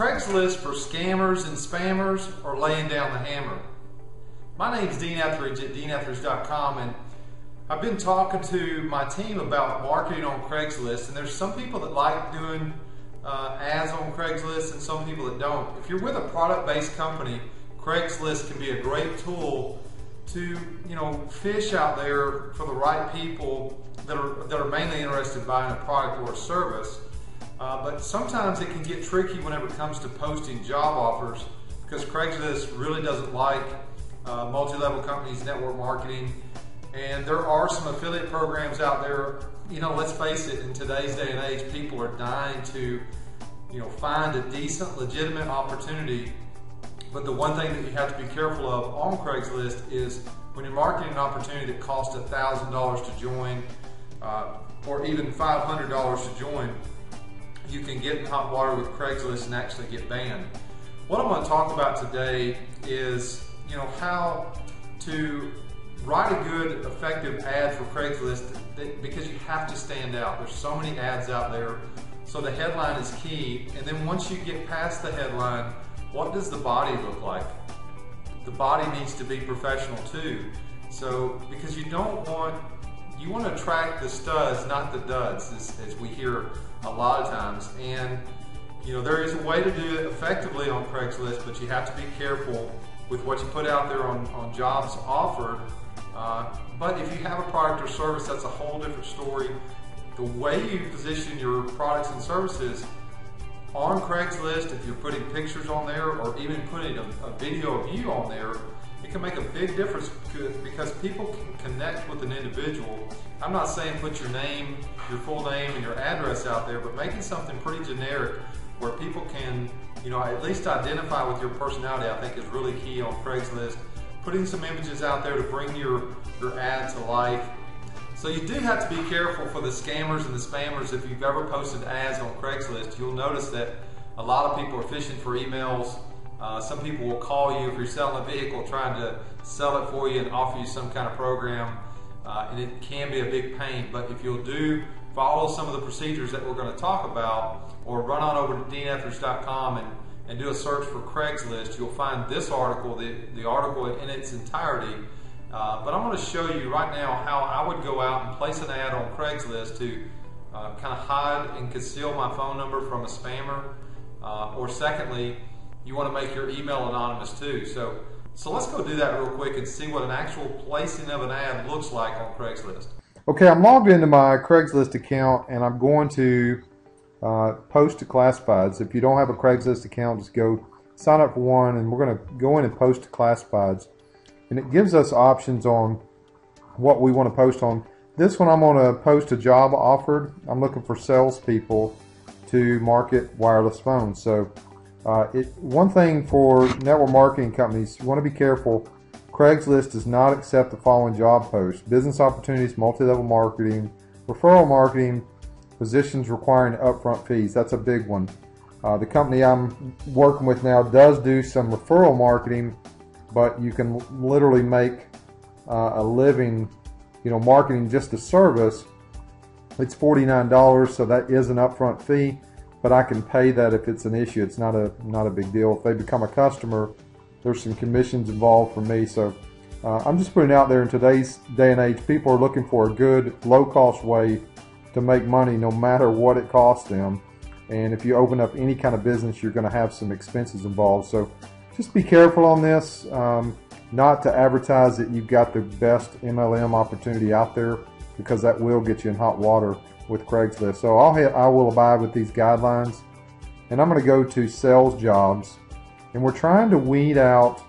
Craigslist for scammers and spammers, or laying down the hammer? My name is Dean Etheridge at deanetheridge.com, and I've been talking to my team about marketing on Craigslist, and there's some people that like doing ads on Craigslist and some people that don't. If you're with a product-based company, Craigslist can be a great tool to fish out there for the right people that are mainly interested in buying a product or a service. But sometimes it can get tricky whenever it comes to posting job offers, because Craigslist really doesn't like multi-level companies, network marketing, and there are some affiliate programs out there. Let's face it, in today's day and age, people are dying to find a decent, legitimate opportunity. But the one thing that you have to be careful of on Craigslist is when you're marketing an opportunity that costs $1,000 to join, or even $500 to join, you can get in hot water with Craigslist and actually get banned. What I'm going to talk about today is how to write a good, effective ad for Craigslist, because you have to stand out. There's so many ads out there, so the headline is key. And then once you get past the headline, what does the body look like? The body needs to be professional too. So, because you want to attract the studs, not the duds, as we hear a lot of times. And there is a way to do it effectively on Craigslist, but you have to be careful with what you put out there on jobs offered. But if you have a product or service, that's a whole different story. The way you position your products and services on Craigslist, if you're putting pictures on there or even putting a video of you on there, it can make a big difference, because people can connect with an individual. I'm not saying put your name, your full name and your address out there, but making something pretty generic where people can at least identify with your personality, I think is really key on Craigslist. Putting some images out there to bring your ad to life. So you do have to be careful for the scammers and the spammers. If you've ever posted ads on Craigslist, you'll notice that a lot of people are fishing for emails. Some people will call you if you're selling a vehicle, trying to sell it for you and offer you some kind of program, and it can be a big pain. But if you'll follow some of the procedures that we're going to talk about, or run on over to deanetheridge.com and do a search for Craigslist, you'll find this article, the article in its entirety. But I'm going to show you right now how I would go out and place an ad on Craigslist to kind of hide and conceal my phone number from a spammer. Or secondly, you want to make your email anonymous too. So let's go do that real quick and see what an actual placing of an ad looks like on Craigslist. Okay, I'm logged into my Craigslist account, and I'm going to post to classifieds. If you don't have a Craigslist account, just go sign up for one, and we're going to go in and post to classifieds. And it gives us options on what we want to post on. This one, I'm going to post a job offered. I'm looking for salespeople to market wireless phones. So one thing for network marketing companies, you want to be careful. Craigslist does not accept the following job posts: business opportunities, multi-level marketing, referral marketing, positions requiring upfront fees. That's a big one. The company I'm working with now does do some referral marketing, but you can literally make a living, marketing just a service. It's $49, so that is an upfront fee, but I can pay that if it's an issue. It's not a big deal. If they become a customer, there's some commissions involved for me. So I'm just putting it out there. In today's day and age, people are looking for a good, low-cost way to make money, no matter what it costs them. And if you open up any kind of business, you're going to have some expenses involved. So just be careful on this, not to advertise that you've got the best MLM opportunity out there, because that will get you in hot water with Craigslist. So I will abide with these guidelines, and I'm going to go to sales jobs, and we're trying to weed out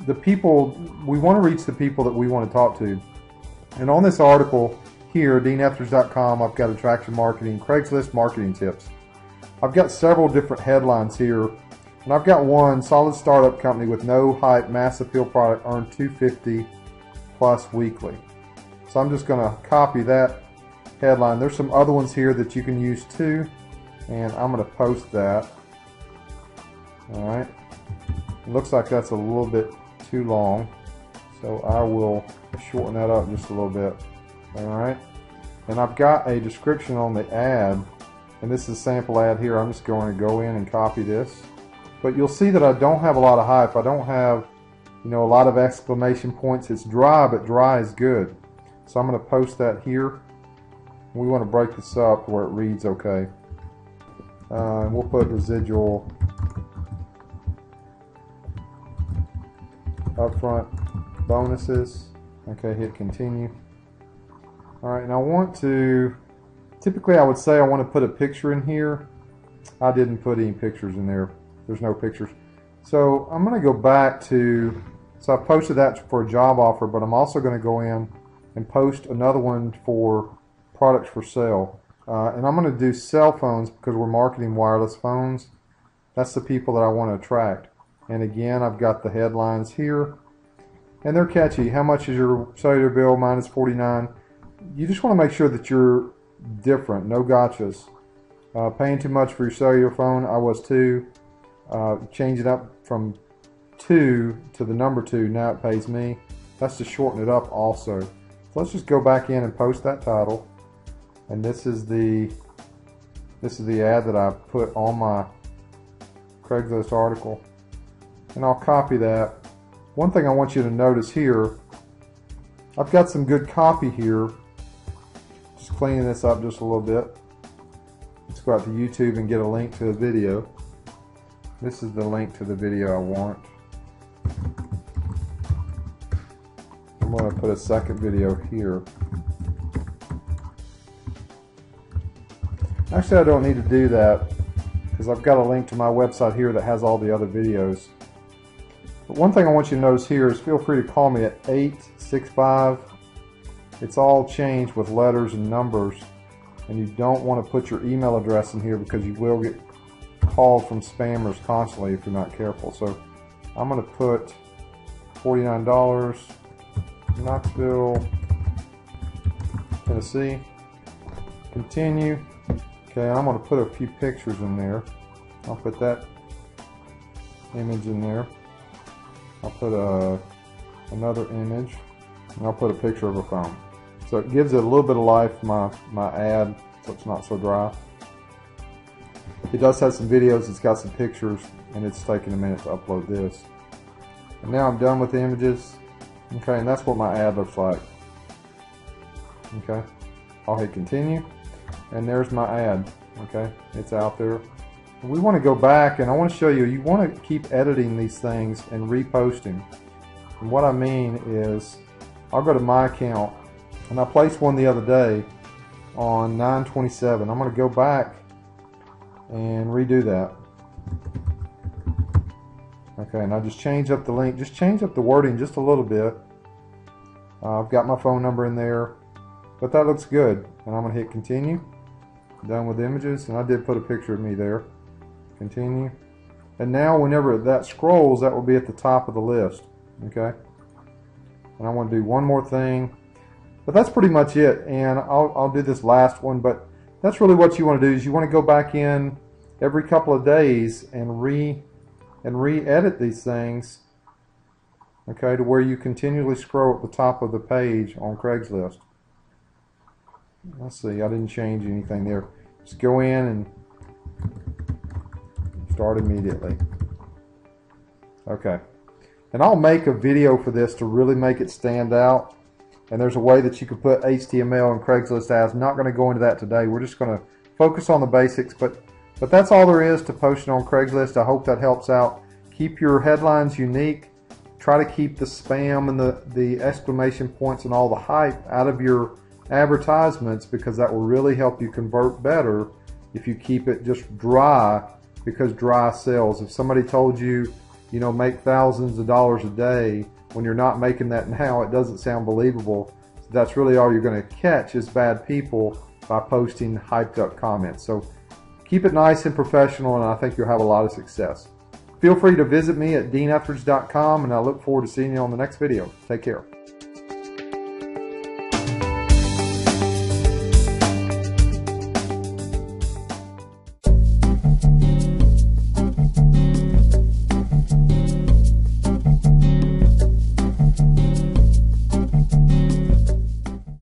the people. We want to reach the people that we want to talk to. And on this article here, deanetheridge.com, I've got attraction marketing, Craigslist marketing tips. I've got several different headlines here. And I've got one: solid startup company with no hype, mass appeal product earned $250 plus weekly. So I'm just going to copy that headline. There's some other ones here that you can use too, and I'm going to post that. All right. It looks like that's a little bit too long, so I will shorten that up just a little bit. All right. And I've got a description on the ad, and this is a sample ad here. I'm just going to go in and copy this. But you'll see that I don't have a lot of hype. I don't have, you know, a lot of exclamation points. It's dry, but dry is good. So I'm going to post that here. We want to break this up where it reads okay. We'll put residual upfront bonuses. Okay, hit continue. Alright, and I want to, typically I would say I want to put a picture in here. I didn't put any pictures in there. There's no pictures. So I'm going to go back to, so I posted that for a job offer, but I'm also going to go in and post another one for products for sale. And I'm going to do cell phones because we're marketing wireless phones. That's the people that I want to attract. And again, I've got the headlines here. And they're catchy. How much is your cellular bill? Minus 49. You just want to make sure that you're different. No gotchas. Paying too much for your cellular phone. I was too. Change it up from 2 to the number 2. Now it pays me. That's to shorten it up also. So let's just go back in and post that title. And this is the ad that I put on my Craigslist article. And I'll copy that. One thing I want you to notice here, I've got some good copy here. Just cleaning this up just a little bit. Let's go out to YouTube and get a link to the video. This is the link to the video I want. I'm going to put a second video here. Actually, I don't need to do that because I've got a link to my website here that has all the other videos. But one thing I want you to notice here is feel free to call me at 865. It's all changed with letters and numbers, and you don't want to put your email address in here because you will get called from spammers constantly if you're not careful. So I'm going to put $49, Knoxville, Tennessee. Continue. Okay, I'm going to put a few pictures in there. I'll put that image in there. I'll put another image, and I'll put a picture of a phone. So it gives it a little bit of life, my ad, so it's not so dry. It does have some videos, it's got some pictures, and it's taking a minute to upload this. And now I'm done with the images. Okay, and that's what my ad looks like. Okay, I'll hit continue. And there's my ad. Okay, it's out there. And we want to go back, and I want to show you, you want to keep editing these things and reposting. And what I mean is, I'll go to my account, and I placed one the other day on 9/27. I'm going to go back and redo that. Okay, and I just change up the link, just change up the wording just a little bit. I've got my phone number in there, but that looks good. And I'm going to hit continue. Done with images, and I did put a picture of me there. Continue. And now whenever that scrolls, that will be at the top of the list. Okay. And I want to do one more thing, but that's pretty much it. And I'll do this last one, but that's really what you want to do is you want to go back in every couple of days and re-edit these things. Okay, to where you continually scroll at the top of the page on Craigslist. Let's see, I didn't change anything there. Just go in and start immediately. Okay. And I'll make a video for this to really make it stand out. And there's a way that you can put HTML and Craigslist ads. I'm not going to go into that today. We're just going to focus on the basics. But that's all there is to posting on Craigslist. I hope that helps out. Keep your headlines unique. Try to keep the spam and the exclamation points and all the hype out of your advertisements, because that will really help you convert better if you keep it just dry, because dry sells. If somebody told you, you know, make thousands of dollars a day when you're not making that now, it doesn't sound believable. So that's really all you're going to catch is bad people by posting hyped up comments. So keep it nice and professional, and I think you'll have a lot of success. Feel free to visit me at deanetheridge.com, and I look forward to seeing you on the next video. Take care.